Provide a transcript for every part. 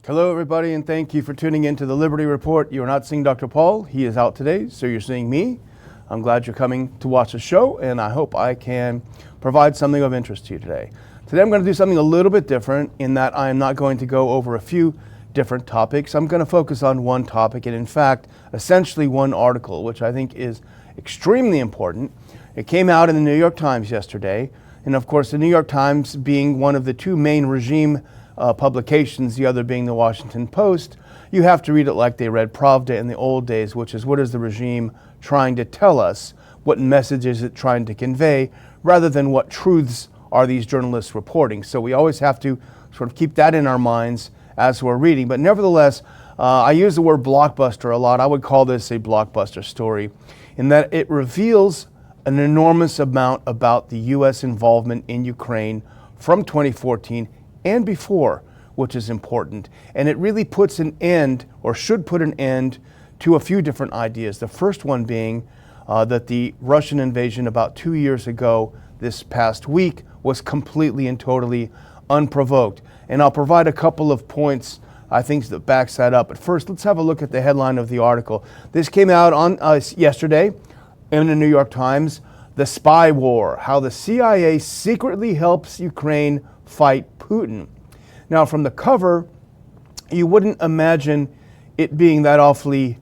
Hello, everybody, and thank you for tuning in to the Liberty Report. You are not seeing Dr. Paul. He is out today, so you're seeing me. I'm glad you're coming to watch the show, and I hope I can provide something of interest to you today. Today, I'm going to do something a little bit different in that I am not going to go over a few different topics. I'm going to focus on one topic, and in fact, essentially one article, which I think is extremely important. It came out in the New York Times yesterday, and of course, the New York Times being one of the two main regime publications, the other being the Washington Post, you have to read it like they read Pravda in the old days, which is what is the regime trying to tell us, what message is it trying to convey, rather than what truths are these journalists reporting. So we always have to sort of keep that in our minds as we're reading. But nevertheless, I use the word blockbuster a lot. I would call this a blockbuster story in that it reveals an enormous amount about the U.S. involvement in Ukraine from 2014 and before, which is important. And it really puts an end, or should put an end, to a few different ideas. The first one being that the Russian invasion about 2 years ago, this past week, was completely and totally unprovoked. And I'll provide a couple of points, I think, that backs that up. But first, let's have a look at the headline of the article. This came out on yesterday in the New York Times. The Spy War, how the CIA secretly helps Ukraine fight Putin. Now, from the cover, you wouldn't imagine it being that awfully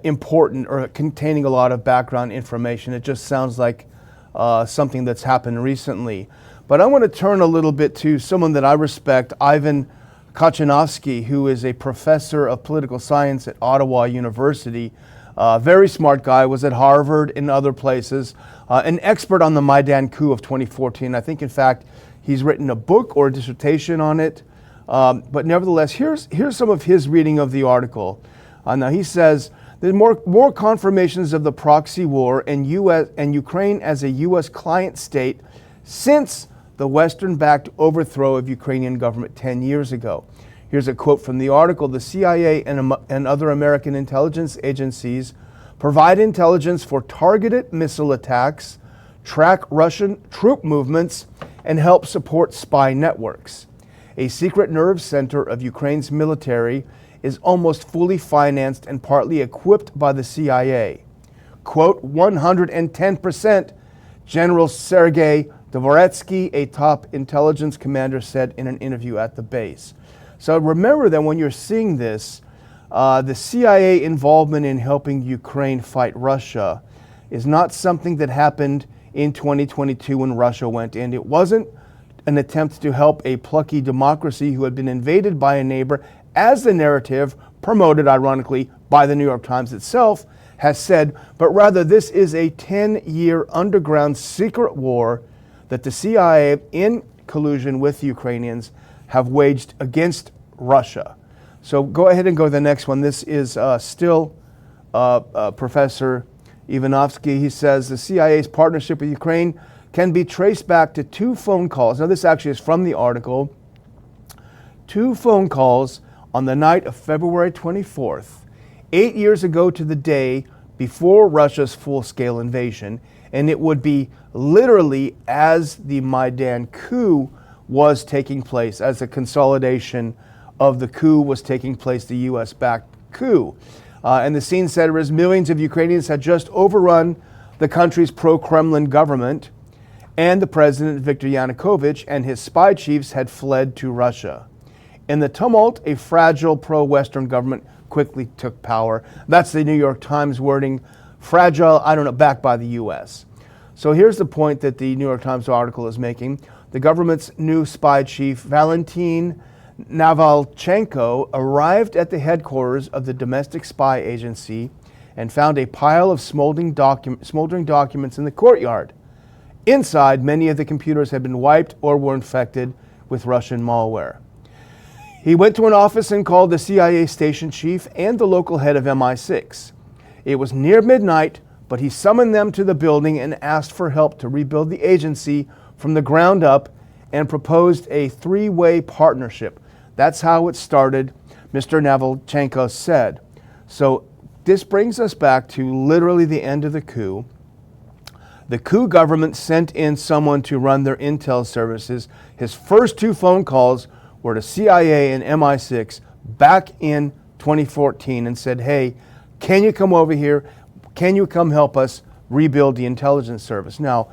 important or containing a lot of background information. It just sounds like something that's happened recently. But I want to turn a little bit to someone that I respect, Ivan Kachinovsky, who is a professor of political science at Ottawa University. Very smart guy, was at Harvard and other places, an expert on the Maidan coup of 2014. I think, in fact, he's written a book or a dissertation on it. But nevertheless, here's some of his reading of the article. Now, he says, there's more confirmations of the proxy war and Ukraine as a U.S. client state since the Western-backed overthrow of Ukrainian government 10 years ago. Here's a quote from the article. The CIA and other American intelligence agencies provide intelligence for targeted missile attacks, track Russian troop movements, and help support spy networks. A secret nerve center of Ukraine's military is almost fully financed and partly equipped by the CIA. Quote, 110%, General Sergei Dvoretsky, a top intelligence commander, said in an interview at the base. So remember that when you're seeing this, the CIA involvement in helping Ukraine fight Russia is not something that happened in 2022 when Russia went in. It wasn't an attempt to help a plucky democracy who had been invaded by a neighbor, as the narrative, promoted ironically by the New York Times itself, has said, but rather this is a 10-year underground secret war that the CIA, in collusion with the Ukrainians, have waged against Russia. So go ahead and go to the next one. This is still Professor Ivanovsky. He says the CIA's partnership with Ukraine can be traced back to two phone calls. Now, this actually is from the article. Two phone calls on the night of February 24th, 8 years ago to the day before Russia's full-scale invasion. And it would be literally as the Maidan coup was taking place, as a consolidation of the coup was taking place, the U.S.-backed coup. And the scene setter is millions of Ukrainians had just overrun the country's pro-Kremlin government, and the president, Viktor Yanukovych, and his spy chiefs had fled to Russia. In the tumult, a fragile pro-Western government quickly took power. That's the New York Times wording, fragile, backed by the U.S. So here's the point that the New York Times article is making. The government's new spy chief, Valentin Navalchenko, arrived at the headquarters of the domestic spy agency and found a pile of smoldering documents in the courtyard. Inside, many of the computers had been wiped or were infected with Russian malware. He went to an office and called the CIA station chief and the local head of MI6. It was near midnight, but he summoned them to the building and asked for help to rebuild the agency from the ground up and proposed a three-way partnership. That's how it started, Mr. Navalchenko said. So this brings us back to literally the end of the coup. The coup government sent in someone to run their intel services. His first two phone calls were to CIA and MI6 back in 2014 and said, hey, can you come over here? Can you come help us rebuild the intelligence service? Now,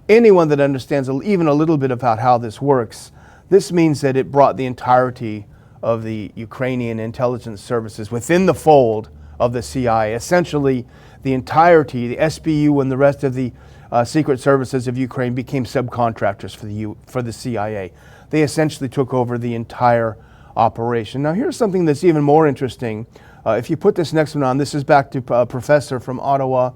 anyone that understands even a little bit about how this works, this means that it brought the entirety of the Ukrainian intelligence services within the fold of the CIA. Essentially, the entirety, the SBU and the rest of the secret services of Ukraine became subcontractors for the CIA. They essentially took over the entire operation. Now, here's something that's even more interesting. If you put this next one on, this is back to a professor from Ottawa.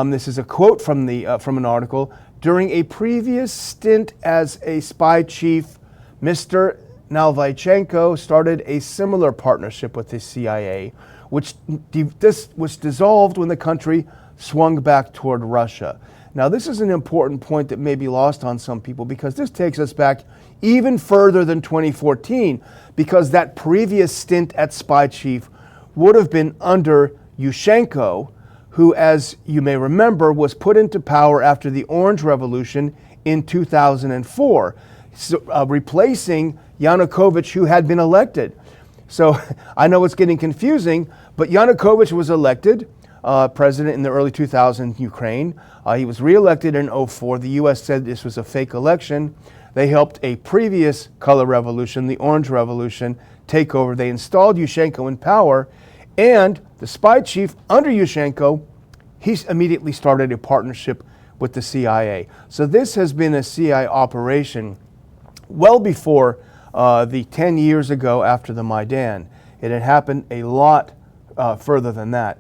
This is a quote from an article. During a previous stint as a spy chief, Mr. Nalvaychenko started a similar partnership with the CIA, which dissolved when the country swung back toward Russia. Now, this is an important point that may be lost on some people, because this takes us back even further than 2014, because that previous stint at spy chief would have been under Yushchenko, who, as you may remember, was put into power after the Orange Revolution in 2004, replacing Yanukovych, who had been elected. So I know it's getting confusing, but Yanukovych was elected president in the early 2000s in Ukraine. He was reelected in 2004. The U.S. said this was a fake election. They helped a previous color revolution, the Orange Revolution, take over. They installed Yushchenko in power, and the spy chief under Yushchenko, he immediately started a partnership with the CIA. So this has been a CIA operation well before the 10 years ago after the Maidan. It had happened a lot further than that.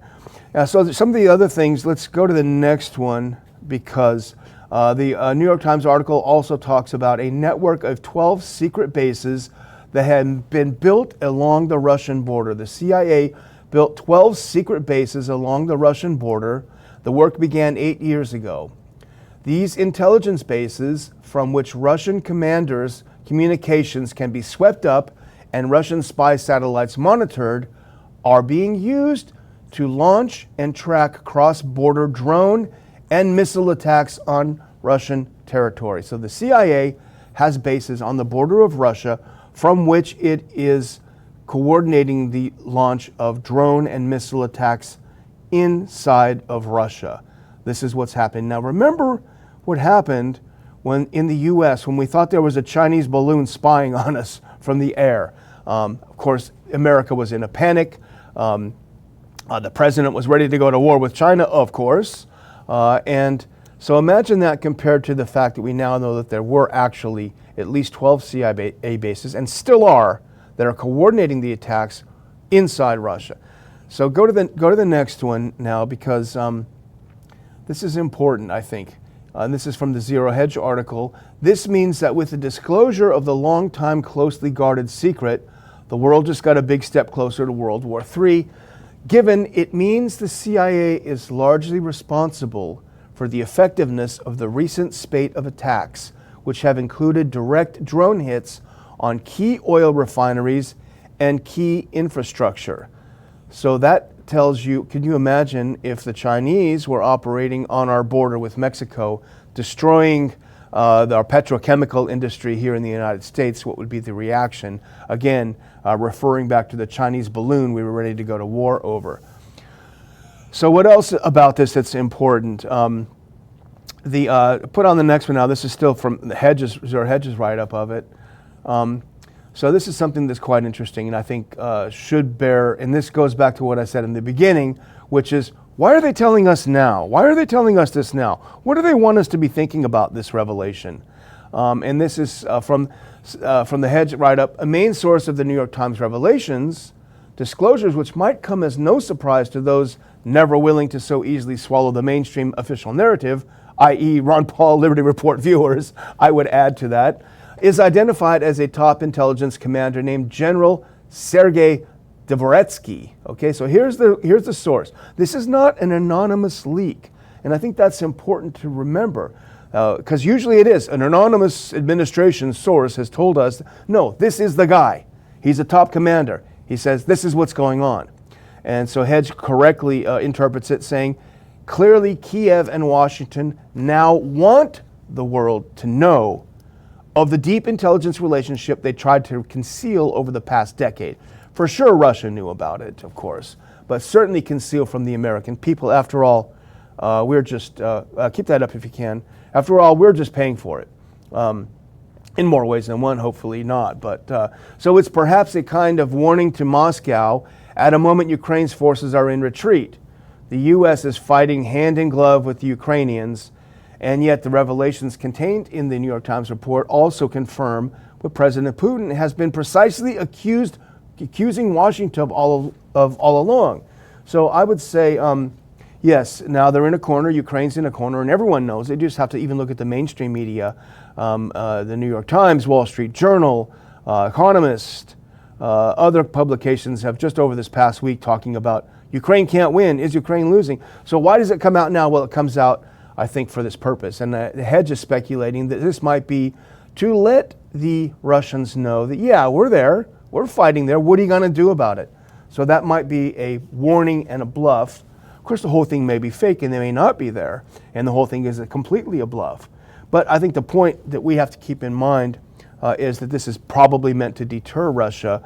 So some of the other things, let's go to the next one, because the New York Times article also talks about a network of 12 secret bases that had been built along the Russian border. The CIA built 12 secret bases along the Russian border. The work began 8 years ago. These intelligence bases, from which Russian commanders' communications can be swept up and Russian spy satellites monitored, are being used to launch and track cross-border drone and missile attacks on Russian territory. So the CIA has bases on the border of Russia from which it is coordinating the launch of drone and missile attacks inside of Russia. This is what's happening. Now, remember what happened when in the U.S. when we thought there was a Chinese balloon spying on us from the air. Of course, America was in a panic. The president was ready to go to war with China, of course. And so imagine that compared to the fact that we now know that there were actually at least 12 CIA bases, and still are, that are coordinating the attacks inside Russia. So go to the next one now, because this is important, I think. And this is from the Zero Hedge article. This means that with the disclosure of the long-time closely guarded secret, the world just got a big step closer to World War III. Given it means the CIA is largely responsible for the effectiveness of the recent spate of attacks, which have included direct drone hits on key oil refineries and key infrastructure. So that tells you, can you imagine if the Chinese were operating on our border with Mexico, destroying our petrochemical industry here in the United States, what would be the reaction? Again, referring back to the Chinese balloon we were ready to go to war over. So what else about this that's important? Put on the next one now. This is still from the Hedge's write-up of it. So this is something that's quite interesting, and I think should bear, and this goes back to what I said in the beginning, which is, why are they telling us now? Why are they telling us this now? What do they want us to be thinking about this revelation? And this is from the Hedge write-up, a main source of the New York Times revelations, disclosures which might come as no surprise to those never willing to so easily swallow the mainstream official narrative, i.e. Ron Paul Liberty Report viewers, I would add to that, is identified as a top intelligence commander named General Sergei Dvoretsky. Okay, so here's the source. This is not an anonymous leak, and I think that's important to remember, because usually it is. An anonymous administration source has told us, no, this is the guy. He's a top commander. He says, this is what's going on. And so Hedge correctly interprets it, saying, clearly Kiev and Washington now want the world to know of the deep intelligence relationship they tried to conceal over the past decade. For sure, Russia knew about it, of course, but certainly concealed from the American people. After all, we're just, keep that up if you can. After all, we're just paying for it. In more ways than one, hopefully not. But so it's perhaps a kind of warning to Moscow at a moment Ukraine's forces are in retreat. The U.S. is fighting hand in glove with the Ukrainians, and yet the revelations contained in the New York Times report also confirm what President Putin has been precisely accusing Washington of all along. So I would say, yes, now they're in a corner, Ukraine's in a corner, and everyone knows. They just have to even look at the mainstream media, the New York Times, Wall Street Journal, Economist, other publications have just over this past week talking about Ukraine can't win. Is Ukraine losing? So why does it come out now? Well, it comes out, I think, for this purpose. And the Hedge is speculating that this might be to let the Russians know that, yeah, we're there, we're fighting there. What are you going to do about it? So that might be a warning and a bluff. Of course, the whole thing may be fake and they may not be there. And the whole thing is completely a bluff. But I think the point that we have to keep in mind is that this is probably meant to deter Russia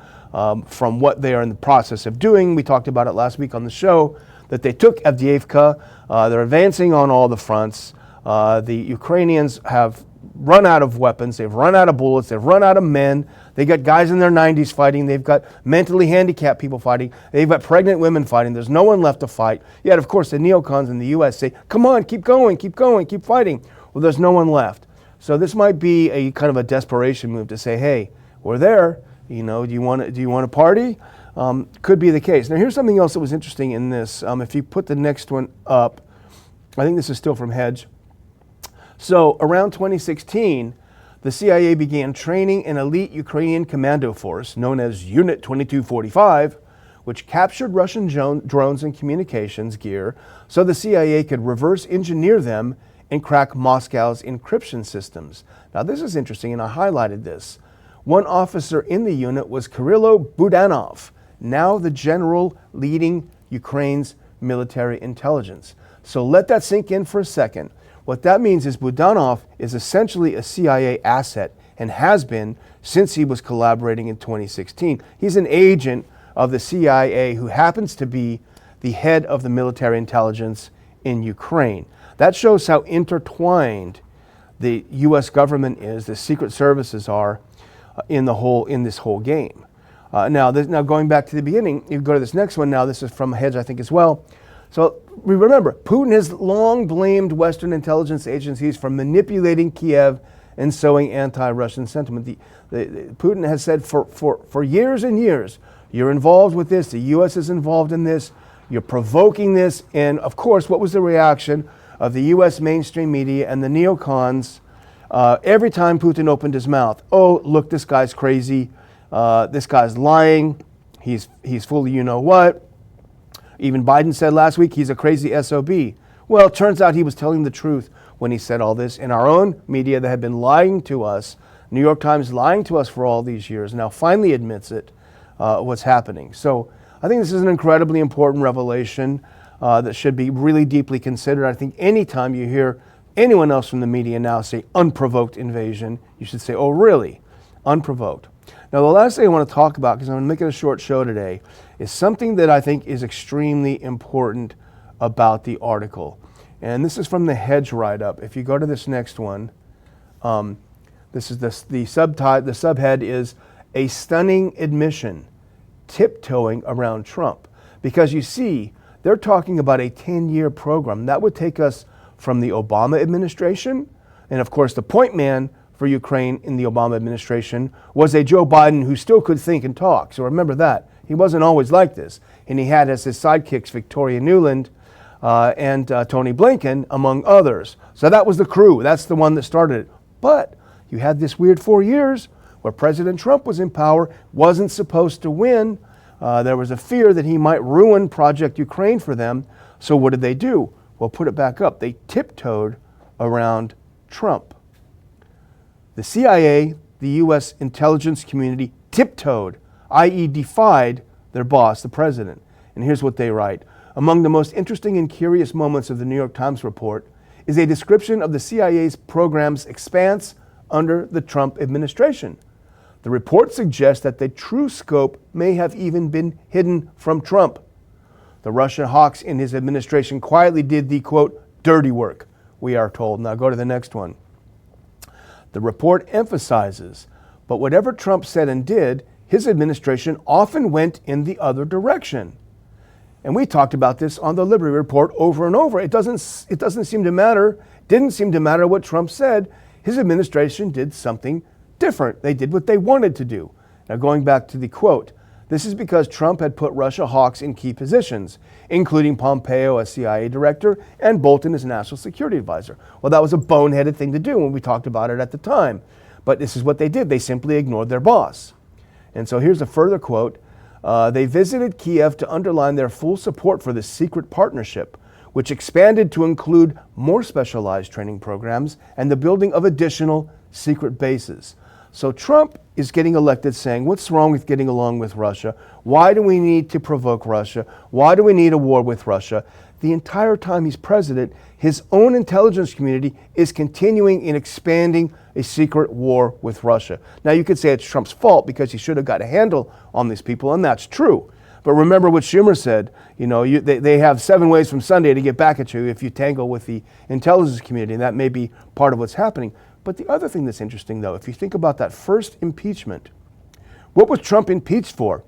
from what they are in the process of doing. We talked about it last week on the show, that they took Avdiivka. They're advancing on all the fronts. The Ukrainians have run out of weapons. They've run out of bullets. They've run out of men. They got guys in their 90s fighting. They've got mentally handicapped people fighting. They've got pregnant women fighting. There's no one left to fight. Yet, of course, the neocons in the U.S. say, come on, keep going, keep going, keep fighting. Well, there's no one left. So this might be a kind of a desperation move to say, hey, we're there. You know, do you want to party? Could be the case. Now, here's something else that was interesting in this. If you put the next one up, I think this is still from Hedge. So around 2016, the CIA began training an elite Ukrainian commando force known as Unit 2245, which captured Russian drones and communications gear so the CIA could reverse engineer them and crack Moscow's encryption systems. Now, this is interesting, and I highlighted this. One officer in the unit was Kirilo Budanov, now the general leading Ukraine's military intelligence. So let that sink in for a second. What that means is Budanov is essentially a CIA asset and has been since he was collaborating in 2016. He's an agent of the CIA who happens to be the head of the military intelligence in Ukraine. That shows how intertwined the U.S. government is, the secret services are in this whole game. Now going back to the beginning, you go to this next one. Now this is from Hedge, I think, as well. So we remember, Putin has long blamed Western intelligence agencies for manipulating Kiev and sowing anti-Russian sentiment. Putin has said for years and years, you're involved with this, the U.S. is involved in this, you're provoking this, and of course, what was the reaction of the U.S. mainstream media and the neocons every time Putin opened his mouth? Oh, look, this guy's crazy, this guy's lying, he's full of you-know-what. Even Biden said last week he's a crazy SOB. Well, it turns out he was telling the truth when he said all this. In our own media that had been lying to us, New York Times lying to us for all these years, now finally admits it, what's happening. So I think this is an incredibly important revelation that should be really deeply considered. I think anytime you hear anyone else from the media now say unprovoked invasion, you should say, oh, really? Unprovoked. Now, the last thing I want to talk about, because I'm going to make it a short show today, is something that I think is extremely important about the article. And this is from the Hedge write-up. If you go to this next one, this is the subhead is a stunning admission, tiptoeing around Trump. Because you see, they're talking about a 10-year program. That would take us from the Obama administration, and of course the point man for Ukraine in the Obama administration was a Joe Biden who still could think and talk. So remember that. He wasn't always like this. And he had as his sidekicks Victoria Nuland and Tony Blinken, among others. So that was the crew. That's the one that started it. But you had this weird 4 years where President Trump was in power, wasn't supposed to win. There was a fear that he might ruin Project Ukraine for them. So what did they do? Well, put it back up. They tiptoed around Trump. The CIA, the U.S. intelligence community, tiptoed, i.e. defied their boss, the president. And here's what they write. Among the most interesting and curious moments of the New York Times report is a description of the CIA's program's expanse under the Trump administration. The report suggests that the true scope may have even been hidden from Trump. The Russian hawks in his administration quietly did the, quote, dirty work, we are told. Now go to the next one. The report emphasizes, but whatever Trump said and did, his administration often went in the other direction. And we talked about this on the Liberty Report over and over. It doesn't seem to matter, didn't seem to matter what Trump said. His administration did something different. They did what they wanted to do. Now going back to the quote, this is because Trump had put Russia hawks in key positions, including Pompeo as CIA director and Bolton as national security advisor. Well, that was a boneheaded thing to do when we talked about it at the time. But this is what they did. They simply ignored their boss. And so here's a further quote. They visited Kiev to underline their full support for this secret partnership, which expanded to include more specialized training programs and the building of additional secret bases. So Trump is getting elected saying, what's wrong with getting along with Russia? Why do we need to provoke Russia? Why do we need a war with Russia? The entire time he's president, his own intelligence community is continuing in expanding a secret war with Russia. Now you could say it's Trump's fault because he should have got a handle on these people, and that's true. But remember what Schumer said, they have 7 ways from Sunday to get back at you if you tangle with the intelligence community, and that may be part of what's happening. But the other thing that's interesting, though, if you think about that first impeachment, what was Trump impeached for?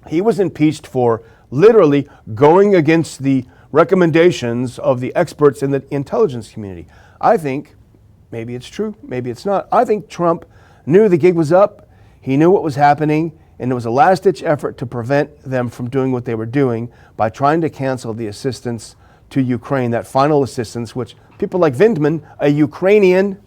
He was impeached for literally going against the recommendations of the experts in the intelligence community. I think, maybe it's true, maybe it's not, I think Trump knew the gig was up, he knew what was happening, and it was a last-ditch effort to prevent them from doing what they were doing by trying to cancel the assistance to Ukraine, that final assistance, which people like Vindman, a Ukrainian,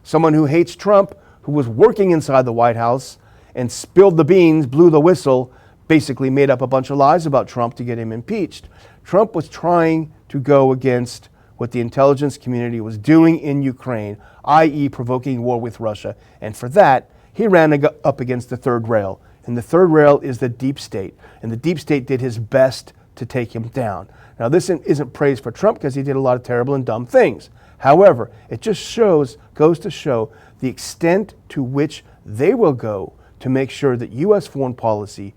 someone who hates Trump, who was working inside the White House and spilled the beans, blew the whistle, basically made up a bunch of lies about Trump to get him impeached. Trump was trying to go against what the intelligence community was doing in Ukraine, i.e. provoking war with Russia. And for that, he ran up against the third rail. And the third rail is the deep state. And the deep state did his best to take him down. Now, this isn't praise for Trump because he did a lot of terrible and dumb things. However, it just goes to show the extent to which they will go to make sure that U.S. foreign policy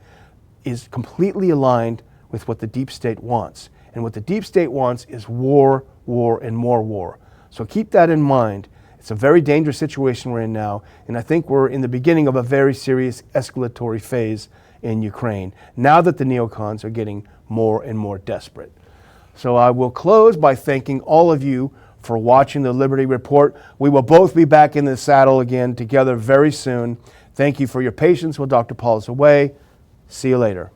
is completely aligned with what the deep state wants. And what the deep state wants is war, war, and more war. So keep that in mind. It's a very dangerous situation we're in now, and I think we're in the beginning of a very serious escalatory phase in Ukraine, now that the neocons are getting more and more desperate. So I will close by thanking all of you for watching the Liberty Report. We will both be back in the saddle again together very soon. Thank you for your patience while Dr. Paul is away. See you later.